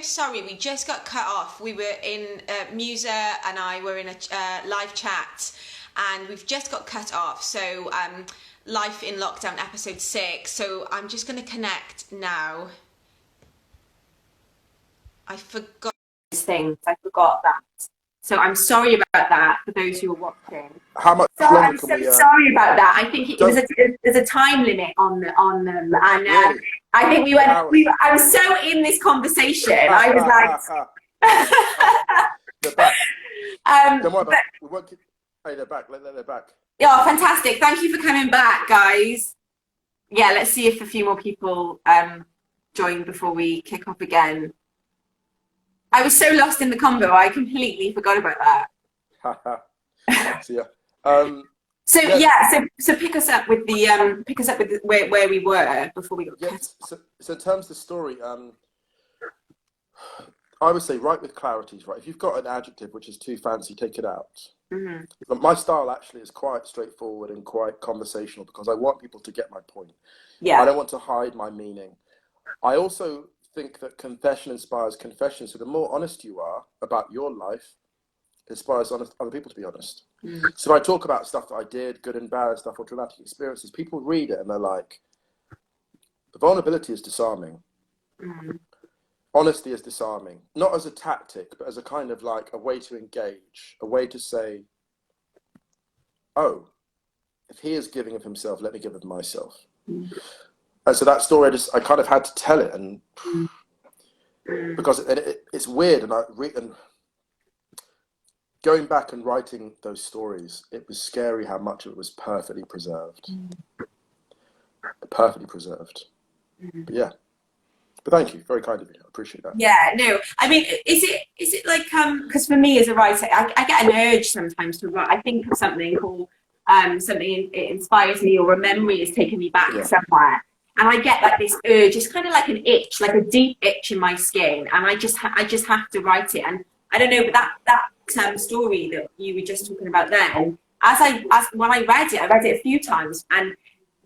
so sorry. We just got cut off. We were in Musa and I were in a live chat, and we've just got cut off. So Life in Lockdown episode 6. So I'm just going to connect now. I forgot things. I forgot that. So I'm sorry about that for those who are watching. How much So longer I'm can so we? sorry about that. I think there's a time limit on them, and Really? I think I was so in this conversation. I was like, They're back. Don't worry about it. We won't keep... Hey, they're back. They're back. Yeah, fantastic. Thank you for coming back, guys. Yeah, let's see if a few more people join before we kick off again. I was so lost in the combo, I completely forgot about that. So yeah. So pick us up with the where we were before we got cut. So in terms of the story, I would say write with clarities, right? If you've got an adjective which is too fancy, take it out. Mm-hmm. But my style actually is quite straightforward and quite conversational because I want people to get my point. Yeah. I don't want to hide my meaning. I also think that confession inspires confession. So the more honest you are about your life, it inspires other people to be honest. Mm. So I talk about stuff that I did, good and bad stuff or dramatic experiences. People read it and they're like, the vulnerability is disarming. Mm. Honesty is disarming, not as a tactic, but as a kind of like a way to engage, a way to say, oh, if he is giving of himself, let me give of myself. Mm. And so that story, I kind of had to tell it, and because it's weird, and going back and writing those stories, it was scary how much of it was perfectly preserved, perfectly preserved. But yeah. But thank you, very kind of you. I appreciate that. Yeah, no, I mean, is it like because for me as a writer, I get an urge sometimes to write. I think of something or something it inspires me, or a memory has taken me back somewhere, and I get like this urge. It's kind of like an itch, like a deep itch in my skin, and I just have to write it. And I don't know, but that story that you were just talking about then, when I read it a few times, and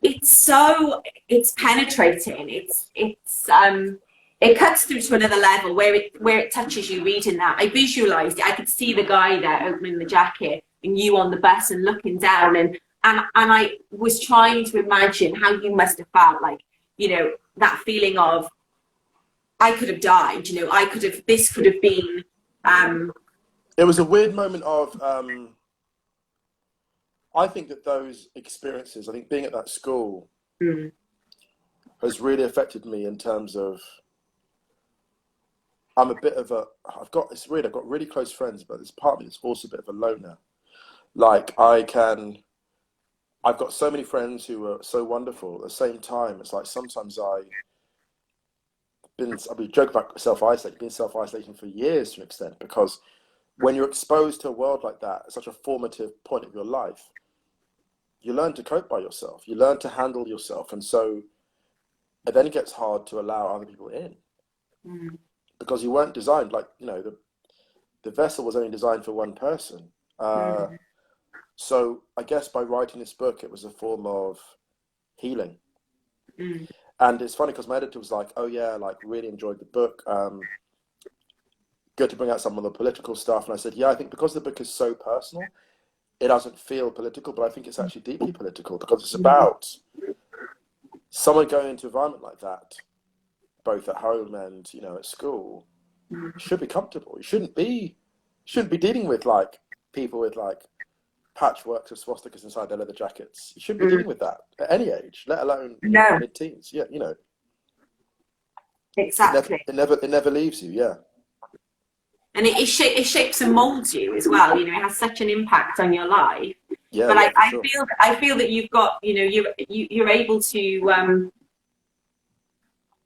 it's penetrating. It cuts through to another level where it touches you reading that. I visualized it. I could see the guy there opening the jacket and you on the bus and looking down, and I was trying to imagine how you must have felt, like, you know, that feeling of I could have died, you know, this could have been it was a weird moment of I think that those experiences, I think being at that school has really affected me in terms of I've got really close friends, but there's part of me that's also a bit of a loner. Like I've got so many friends who are so wonderful. At the same time, it's like sometimes I've been joking about self-isolating, been self-isolating for years to an extent, because when you're exposed to a world like that, at such a formative point of your life, you learn to cope by yourself. You learn to handle yourself. And so it then gets hard to allow other people in because you weren't designed, like, you know, the vessel was only designed for one person. So I guess by writing this book, it was a form of healing. And it's funny because my editor was like, oh yeah, like really enjoyed the book. Good to bring out some of the political stuff. And I said, yeah, I think because the book is so personal, it doesn't feel political, but I think it's actually deeply political because it's about someone going into an environment like that, both at home and, you know, at school, should be comfortable. You shouldn't be dealing with like people with like patchworks of swastikas inside their leather jackets. You shouldn't be dealing with that at any age, let alone mid-teens. Yeah, you know. Exactly. It never leaves you. Yeah. And it shapes and molds you as well. You know, it has such an impact on your life. Yeah, but sure. I feel that you've got, you know, you're able to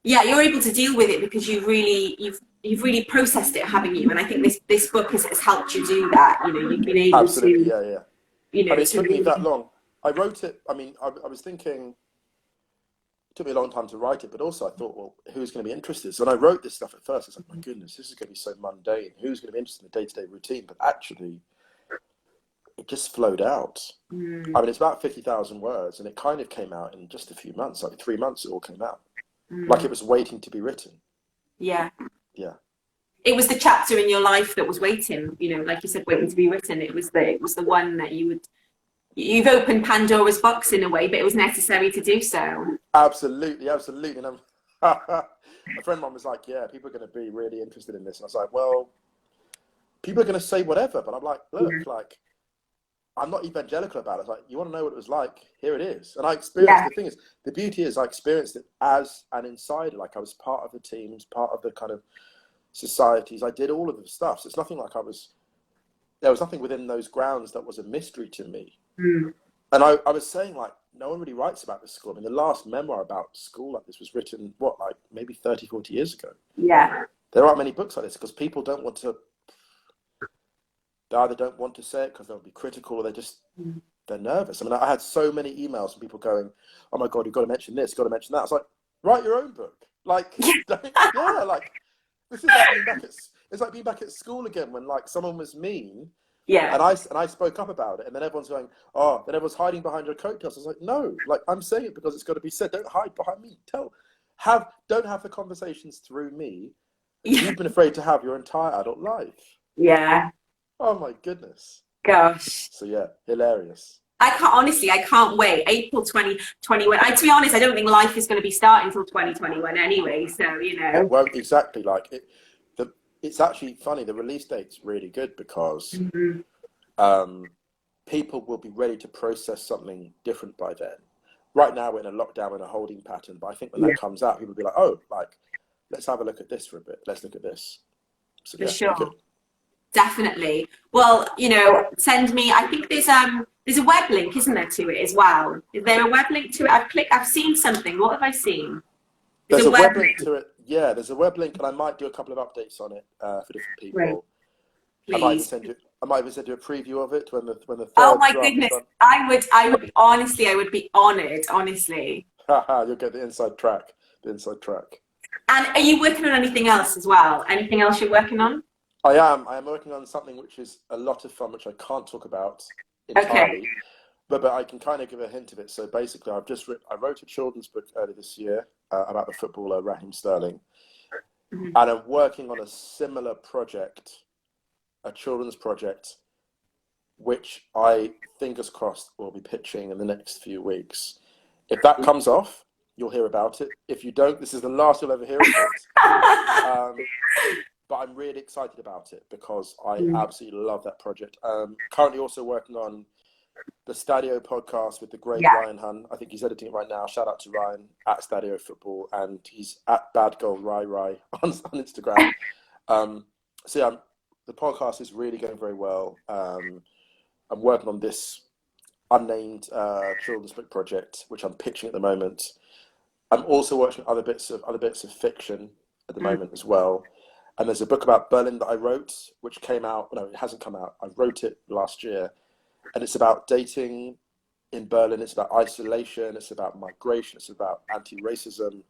you're able to deal with it because you've really processed it, haven't you? And I think this book has helped you do that. You know, you've been able to you know, I mean, it took me that long. I wrote it. I mean, I was thinking. It took me a long time to write it, but also I thought, well, who's going to be interested? So when I wrote this stuff at first, it's like, my goodness, this is going to be so mundane. Who's going to be interested in the day-to-day routine? But actually, it just flowed out. I mean, it's about 50,000 words, and it kind of came out in just a few months, like 3 months. It all came out, like it was waiting to be written. Yeah. Yeah. it was the chapter in your life that was waiting, you know, like you said, waiting to be written. It was the one that you've opened Pandora's box in a way, but it was necessary to do so. Absolutely, absolutely. And a friend of mine was like, yeah, people are going to be really interested in this. And I was like, well, people are going to say whatever. But I'm like, look, like, I'm not evangelical about it. It's like, you want to know what it was like? Here it is. And I experienced, the thing is, the beauty is I experienced it as an insider. Like, I was part of the teams, part of the kind of societies. I did all of the stuff. So it's nothing like there was nothing within those grounds that was a mystery to me. And I was saying, like, no one really writes about this school. I mean, the last memoir about school like this was written, like maybe 30, 40 years ago. Yeah. There aren't many books like this because people they either don't want to say it because they'll be critical, or they're nervous. I mean, I had so many emails from people going, oh my God, you've got to mention this, got to mention that. I was like, write your own book. Like, yeah, like, this is like it's like being back at school again when like someone was mean. Yeah. And I spoke up about it, and then everyone's going, oh, then everyone's hiding behind your coattails. I was like, no, like, I'm saying it because it's got to be said. Don't hide behind me. Don't have the conversations through me you've been afraid to have your entire adult life. Yeah. Oh my goodness. Gosh. So yeah, hilarious. I can't wait. April 2021. To be honest, I don't think life is going to be starting until 2021 anyway. So, you know. Well, exactly. Like it's actually funny. The release date's really good because people will be ready to process something different by then. Right now, we're in a lockdown, in a holding pattern. But I think when that comes out, people will be like, oh, like, let's have a look at this for a bit. Let's look at this. So, for sure. Definitely. Well, you know, send me, I think there's a web link, isn't there, to it as well? Is there a web link to it? I've seen something. What have I seen? There's a web link to it. Yeah, there's a web link, and I might do a couple of updates on it for different people. Right. I might even send you a preview of it when the third. Oh my goodness! I would be honestly, I would be honoured. Honestly. You'll get the inside track. And are you working on anything else as well? Anything else you're working on? I am working on something which is a lot of fun, which I can't talk about entirely. Okay. But I can kind of give a hint of it. So basically, I wrote a children's book earlier this year about the footballer Raheem Sterling, and I'm working on a similar project, a children's project, which I, fingers crossed, will be pitching in the next few weeks. If that comes off, you'll hear about it. If you don't, this is the last you'll ever hear of it. But I'm really excited about it because I absolutely love that project. Currently also working on the Stadio podcast with the great Ryan Hunn. I think he's editing it right now. Shout out to Ryan at Stadio Football, and he's at Bad Goal Rai on Instagram. So yeah, the podcast is really going very well. I'm working on this unnamed children's book project, which I'm pitching at the moment. I'm also working on other bits of fiction at the moment as well. And there's a book about Berlin that I wrote, which came out. No, it hasn't come out. I wrote it last year. And it's about dating in Berlin. It's about isolation. It's about migration. It's about anti-racism.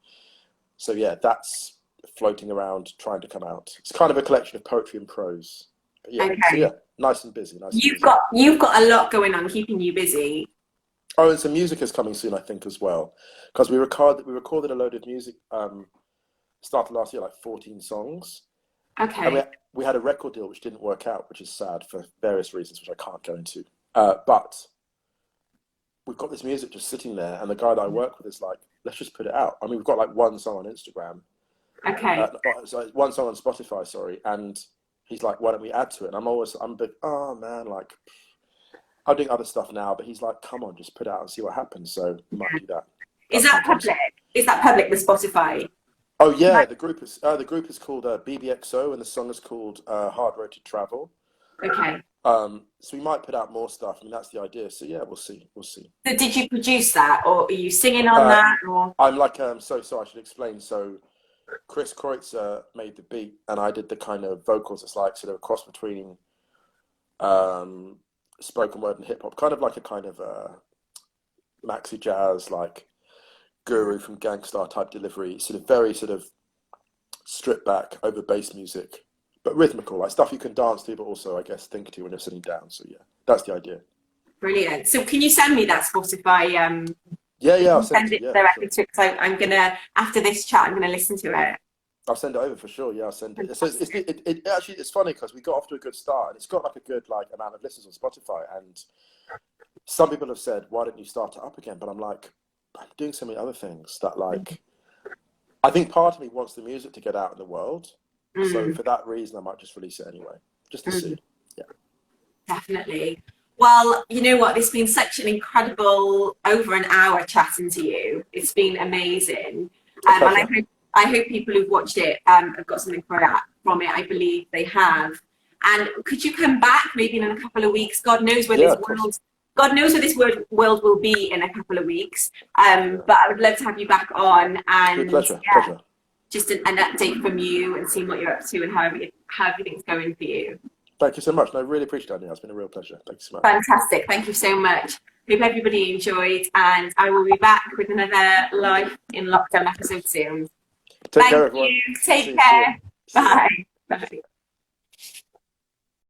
So yeah, that's floating around, trying to come out. It's kind of a collection of poetry and prose. But yeah, so yeah, nice and busy. You've got a lot going on, keeping you busy. Oh, and some music is coming soon, I think, as well. Because we recorded a load of music. Started last year, like 14 songs. Okay. And we had a record deal which didn't work out, which is sad for various reasons, which I can't go into. But we've got this music just sitting there, and the guy that I work with is like, let's just put it out. I mean, we've got like one song on Instagram. Okay. One song on Spotify, sorry. And he's like, why don't we add to it? And I'm a bit, oh man, like, I'm doing other stuff now, but he's like, come on, just put it out and see what happens. So we might do that. Is that public? Is that public, the Spotify? Oh yeah, the group is called BBXO, and the song is called Hard Road to Travel. Okay. So we might put out more stuff. I mean, that's the idea. So yeah, we'll see. So did you produce that, or are you singing on that? Or I'm like, so I should explain. So Chris Kreutzer made the beat, and I did the kind of vocals. It's like sort of a cross between spoken word and hip hop, kind of like a kind of maxi jazz, like Guru from Gangstar type delivery, very stripped back over bass music, but rhythmical, like stuff you can dance to, but also I guess think to when you're sitting down. So yeah, that's the idea. Brilliant. So can you send me that Spotify? Yeah, I'll send it directly to it, because I'm gonna, after this chat, I'm gonna listen to it. I'll send it over for sure. Yeah, I'll send it. So it actually, it's funny because we got off to a good start, and it's got like a good like amount of listens on Spotify. And some people have said, "Why don't you start it up again?" But I'm like, I'm doing so many other things that like, I think part of me wants the music to get out in the world. So for that reason, I might just release it anyway, just to see. Yeah, definitely. Well, you know what? It's been such an incredible over an hour chatting to you. It's been amazing. And I hope people who've watched it have got something from it. I believe they have. And could you come back maybe in a couple of weeks? God knows where God knows where this world will be in a couple of weeks. But I would love to have you back on, and pleasure. Just an update from you and seeing what you're up to and how everything's going for you. Thank you so much. No, I really appreciate it. It's been a real pleasure. Thank you so much. Fantastic. Thank you so much. Hope everybody enjoyed, and I will be back with another Life in Lockdown episode soon. Take care, everyone. Take care. Bye. Bye.